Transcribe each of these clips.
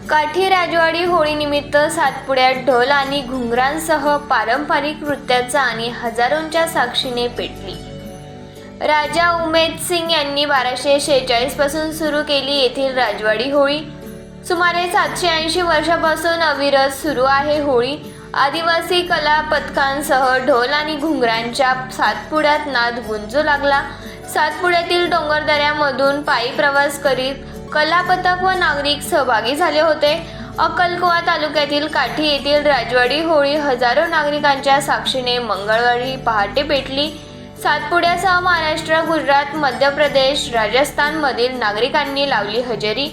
काठी राजवाडी होळीनिमित्त सातपुड्यात ढोल आणि घुंगरांसह पारंपरिक नृत्याचा आणि हजारोंच्या साक्षीने पेटली। राजा उमेद सिंग यांनी 1246 पासून सुरू केली येथील राजवाडी होळी। सुमारे 780 वर्षापासून अविरत सुरू आहे होळी। आदिवासी कला पथकांसह ढोल आणि घुंगरांच्या सातपुड्यात नाद गुंजू लागला। सातपुड्यातील डोंगरदऱ्यामधून पायी प्रवास करीत कला पथक व नागरिक सहभागी झाले होते। अक्कलकुवा तालुक्यातील काठी येथील राजवाडी होळी हजारो नागरिकांच्या साक्षीने मंगळवारी पहाटे पेटली। सातपुड्यासह महाराष्ट्र, गुजरात, मध्य प्रदेश, राजस्थान मधील नागरिकांनी लावली हजेरी।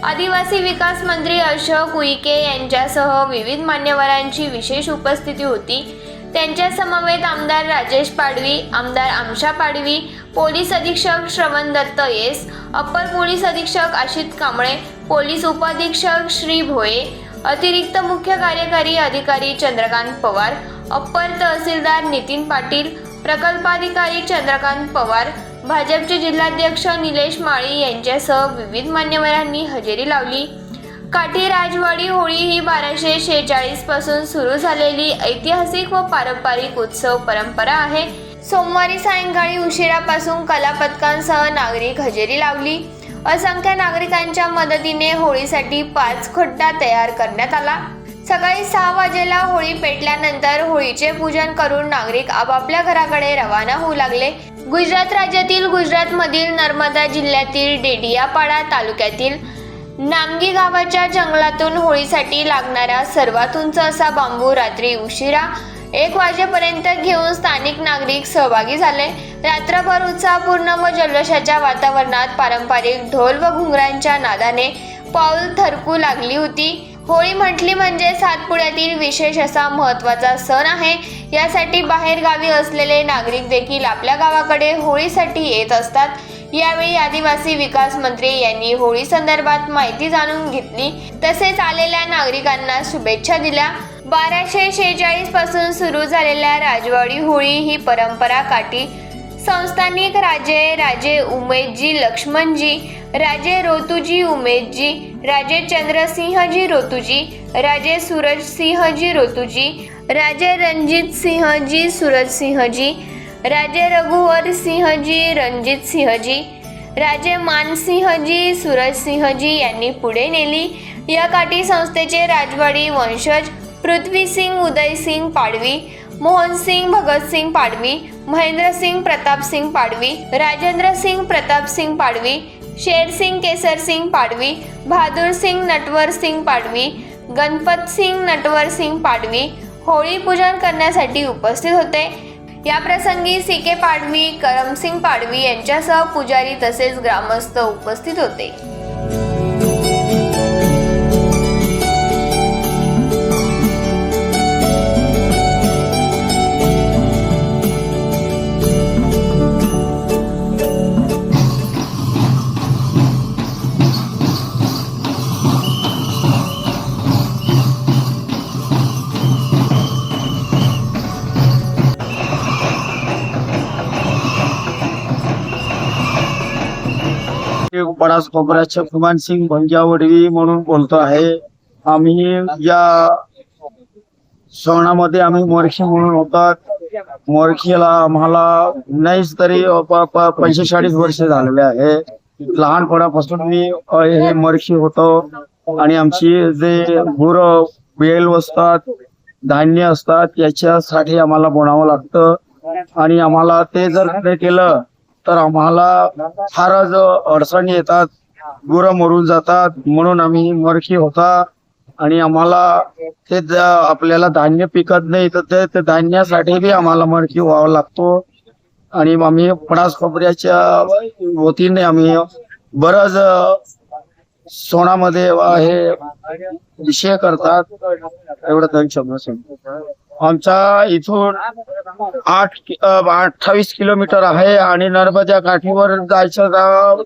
आदिवासी विकास मंत्री अशोक उईके यांच्यासह विविध मान्यवरांची विशेष उपस्थिती होती। त्यांच्या समवेत आमदार राजेश पाडवी, आमदार आमशा पाडवी, पोलीस अधीक्षक श्रवण दत्त येस, अप्पर पोलीस अधीक्षक आशित कांबळे, पोलीस उपअधीक्षक श्री भोये, अतिरिक्त मुख्य कार्यकारी अधिकारी चंद्रकांत पवार, अप्पर तहसीलदार नितीन पाटील, प्रकल्पाधिकारी चंद्रकांत पवार, भाजपचे जिल्हाध्यक्ष निलेश माळी यांच्यासह विविध मान्यवरांनी हजेरी लावली। काठी राजवाडी होळी ही 1246 पासून सुरू झालेली ऐतिहासिक व पारंपरिक उत्सव परंपरा आहे। सोमवारी सायंकाळी उशिरापासून कला पथकांसह नागरिक हजेरी लावली। असंख्य नागरिकांच्या मदतीने होळीसाठी 5 खड्डा तयार करण्यात आला। सकाळी 6 वाजेला होळी पेटल्यानंतर होळीचे पूजन करून नागरिक आपापल्या घराकडे रवाना होऊ लागले। गुजरात राज्यातील गुजरातमधील नर्मदा जिल्ह्यातील डेडियापाडा तालुक्यातील नामगी गावाच्या जंगलातून होळीसाठी लागणारा सर्वात उंच असा बांबू रात्री उशिरा 1 वाजेपर्यंत घेऊन स्थानिक नागरिक सहभागी झाले। रात्रभर उत्साहपूर्ण व जल्लोषाच्या वातावरणात पारंपरिक ढोल व घुंगरांच्या नादाने पाऊल थरकू लागली होती। होळी म्हटली म्हणजे सातपुड्यातील विशेष असा महत्त्वाचा सण आहे। यासाठी बाहेर गावी असलेले नागरिक देखील आपल्या गावाकडे होळीसाठी येत असतात। यावेळी आदिवासी विकास मंत्री यांनी होळी संदर्भात माहिती जाणून घेतली, तसेच आलेल्या नागरिकांना शुभेच्छा दिल्या। 1246 पासून सुरू झालेल्या राजवाडी होळी ही परंपरा काठी संस्थानिक राजे उमेदजी लक्ष्मणजी, राजे रोतूजी उमेदजी, राजे चंद्रसिंहजी रोतूजी, राजे सूरजसिंहजी रोतूजी, राजे रणजित सिंहजी सूरजसिंहजी, राजे रघुवर सिंहजी रणजित सिंहजी, राजे मानसिंहजी सूरजसिंहजी यांनी पुढे नेली। या काठी संस्थेचे राजवाडी वंशज पृथ्वीसिंग उदयसिंग पाडवी, मोहनसिंग भगतसिंग पाडवी, महेंद्रसिंग प्रतापसिंग पाडवी, राजेंद्रसिंग प्रतापसिंग पाडवी, शेरसिंग केसरसिंग पाडवी, बहादूरसिंग नटवरसिंग पाडवी, गणपतसिंग नटवरसिंग पाडवी होळी पूजन करण्यासाठी उपस्थित होते। या प्रसंगी सीके पाडवी, करमसिंग पाडवी यांच्यासह पुजारी तसेच ग्रामस्थ उपस्थित होते। बडास कोपऱ्याचे कुमान सिंग भंजावडवी म्हणून बोलतो आहे। आम्ही या सणामध्ये आम्ही मोरखी म्हणून होतात। मोरखीला आम्हाला नाहीच तरी 45 वर्ष झालेले आहे। लहानपणापासून मी हे मोरखी होतो आणि आमची जे गुरं बैल असतात, धान्य असतात याच्यासाठी आम्हाला बनावं लागतं आणि आम्हाला ते जर नाही केलं तर आम्हाला फारच अडचणी येतात, गुरं मरून जातात। म्हणून आम्ही मोरखी होता आणि आम्हाला ते आपल्याला धान्य पिकत नाही तर ते धान्यासाठी बी आम्हाला मोरखी व्हावं लागतो। आणि आम्ही पडास कोपऱ्याच्या वतीने आम्ही बरंच सोनामध्ये हे विषय करतात। एवढं तरी शब्द सांगतो। आमचा इथून 28 किलोमीटर आहे आणि नर्मदा काठीवर जायचं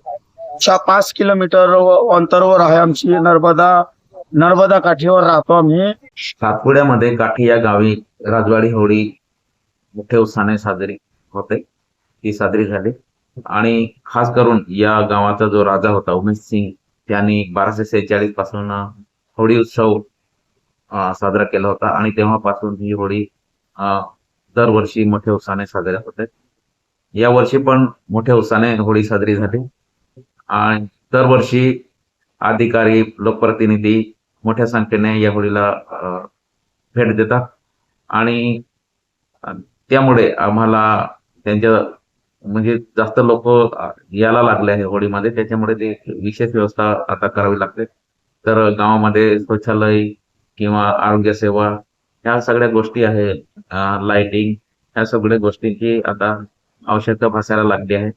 5 किलोमीटर अंतरावर आहे आमची नर्मदा काठीवर राहतो आम्ही. सातपुड्यामध्ये काठी या गावी राजवाडी होळी मोठ्या उत्साहाने साजरी होते. ती साजरी झाली आणि खास करून या गावाचा जो राजा होता उमेश सिंग त्यांनी 1246 पासून होळी उत्सव साजरा केला होता आणि तेव्हापासून ही होळी दरवर्षी मोठ्या उत्साहाने साजऱ्या होते. या वर्षी पण मोठ्या उत्साहाने होळी साजरी झाली आणि दरवर्षी अधिकारी लोकप्रतिनिधी मोठ्या संख्येने या होळीला भेट देतात आणि त्यामुळे आम्हाला त्यांच्या म्हणजे जास्त लोक यायला लागले आहे होळीमध्ये. त्याच्यामुळे ते विशेष व्यवस्था आता करावी लागते. तर गावामध्ये शौचालय किंवा आरोग्य सेवा ह्या सगळ्या गोष्टी आहे, लाइटिंग ह्या सगळ्या गोष्टींची आता आवश्यकता भासायला लागली आहे.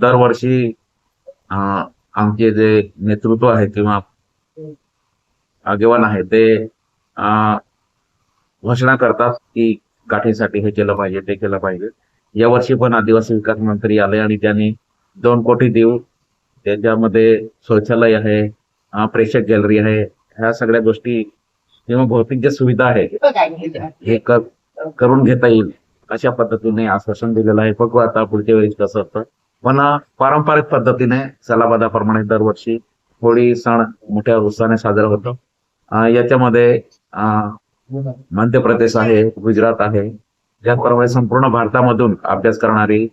दरवर्षी आमचे जे नेतृत्व आहे किंवा आगेवान आहे ते घोषणा करतात की काठीसाठी हे केलं पाहिजे ते केलं पाहिजे. यावर्षी पण आदिवासी विकास मंत्री आले आणि त्यांनी 2 कोटी देऊ त्याच्यामध्ये शौचालय आहे, प्रेक्षक गॅलरी आहे, ह्या सगळ्या गोष्टी किंवा भौतिक ज्या सुविधा आहे हे करून घेता येईल अशा पद्धतीने आश्वासन दिलेलं आहे. बघू आता पुढच्या वेळी कसं असतं. पण पारंपरिक पद्धतीने सलाबादाप्रमाणे दरवर्षी होळी सण मोठ्या उत्साहाने साजरा होतो. याच्यामध्ये मध्य प्रदेश आहे, गुजरात आहे, ज्याप्रमाणे संपूर्ण भारतामधून अभ्यास करणारी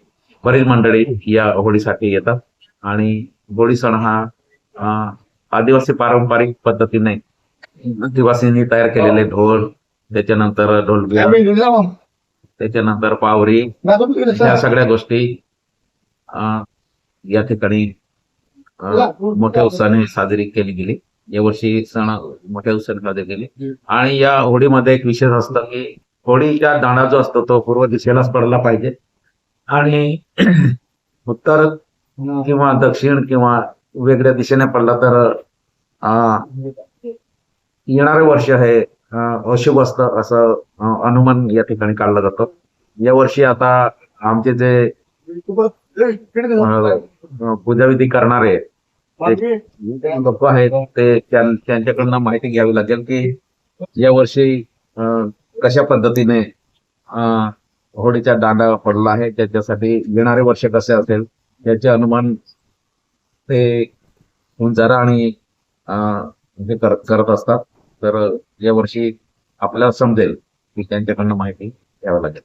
बरीच मंडळी या होळीसाठी येतात आणि होळी सण हा आदिवासी पारंपरिक पद्धतीने आदिवासींनी तयार केलेले ढोल, त्याच्यानंतर ढोलबिया, त्याच्यानंतर पावरी ह्या सगळ्या गोष्टी या ठिकाणी मोठ्या उत्साहाने साजरी केली गेली. यावर्षी सण मोठ्या उत्साहाने साजरी केली आणि या होळीमध्ये एक विशेष असतं की होळीचा दांडा जो असतो तो पूर्व दिशेलाच पडला पाहिजे आणि उत्तर किंवा दक्षिण किंवा वेगळ्या दिशेने पडला तर येणारे वर्ष हे अशुभ असतं असं अनुमान या ठिकाणी काढला जातो. यावर्षी आता आमचे जे पूजाविधी करणारे लोक आहेत ते त्यांच्याकडनं माहिती घ्यावी लागेल की यावर्षी कशा पद्धतीने होळीचा दांडा पडला आहे, त्याच्यासाठी येणारे वर्ष कसे असेल याचे अनुमान ते जरा आणि हे करत असतात. तर यावर्षी आपल्याला समजेल की त्यांच्याकडनं माहिती घ्यावी लागेल.